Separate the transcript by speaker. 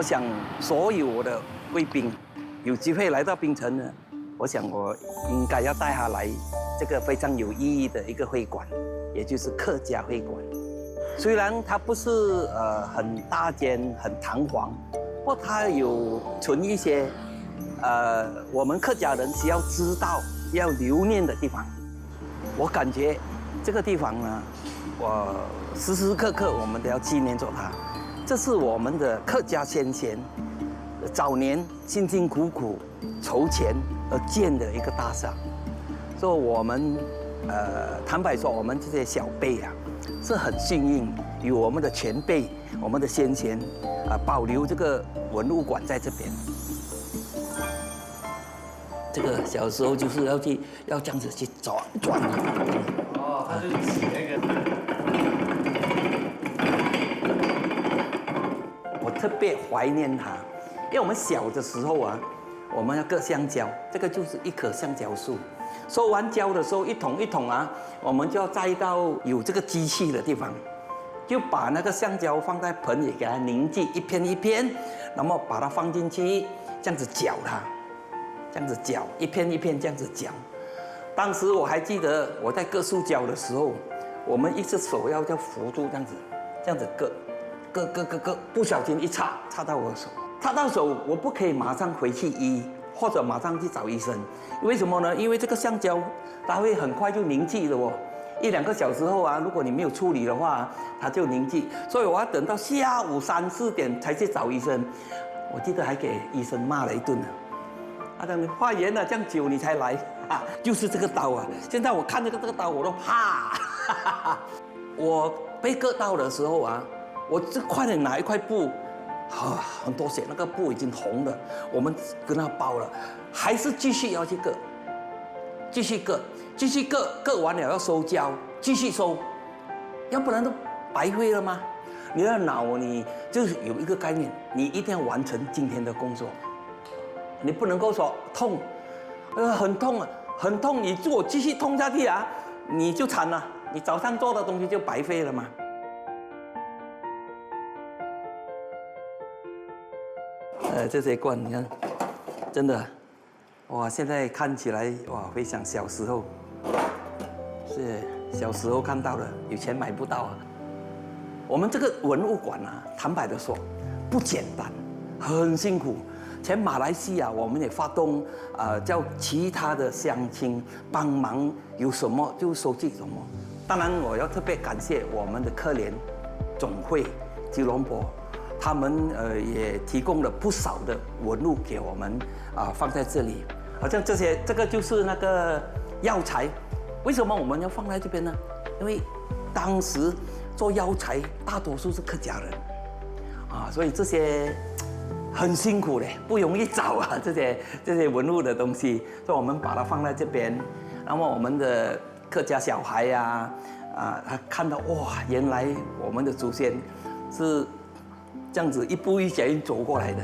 Speaker 1: 我想所有我的貴賓有機會來到檳城呢，我想我應該要帶他來這個非常有意義的一個會館，也就是客家會館。雖然它不是很大間、很堂皇，不過它有存一些我們客家人需要知道、要留念的地方。我感覺這個地方呢，我時時刻刻我們都要紀念着它。這是我們的客家先賢早年辛辛苦苦籌錢而建的一個大廈。所以我們坦白說，我們這些小輩啊，是很幸運，有我們的前輩、我們的先賢保留這個文物館在這邊。這個小時候就是要這樣子去轉。
Speaker 2: 哦，他就擠那個。
Speaker 1: 我特別懷念它，因為我們小的時候啊，我們要割香蕉，這個就是一棵香蕉樹。收完蕉的時候，一桶一桶啊，我們就要摘到有這個機器的地方，就把那個香蕉放在盆裡，給它凝聚一片一片，然後把它放進去，這樣子攪它，這樣子攪一片一片這樣子攪。當時我還記得我在割樹膠的時候，我們一只手要扶住這樣子割，不小心一插到我的手，插到手我不可以馬上回去醫，或者馬上去找醫生。為什麼呢？因為這個橡膠它會很快就凝聚了哦，1-2個小時後啊，如果你沒有處理的話，它就凝聚。所以我要等到下午3、4點才去找醫生。我記得還給醫生罵了一頓呢。他講你化驗了這樣久你才來啊，就是這個刀啊！現在我看這個刀我都怕。我被割到的時候啊，我就快點拿一塊布。很多血，那個布已經紅了，我們跟他包了，還是繼續要去割，繼續割，割完了要收膠，繼續收，要不然都白費了嗎？你的腦你就是有一個概念，你一定要完成今天的工作，你不能夠說痛，很痛啊，很痛，你如果繼續痛下去啊，你就慘了，你早上做的東西就白費了嘛。這些罐你看，真的，哇！現在看起來哇，回想小時候，是小時候看到的，有錢買不到啊。我們這個文物館啊，坦白的說，不簡單，很辛苦。前馬來西亞我們也發動叫其他的鄉親幫忙，有什麼就收集什麼。當然，我要特別感謝我們的客聯總會吉隆坡。他們也提供了不少的文物給我們放在這裡，好像這個就是那個藥材。為什麼我們要放在這邊呢？因為當時做藥材大多數是客家人所以這些很辛苦的，不容易找啊，這些文物的東西，所以我們把它放在這邊。那麼我們的客家小孩呀，他看到哇，原來我們的祖先是這樣子一步一腳印走過來的。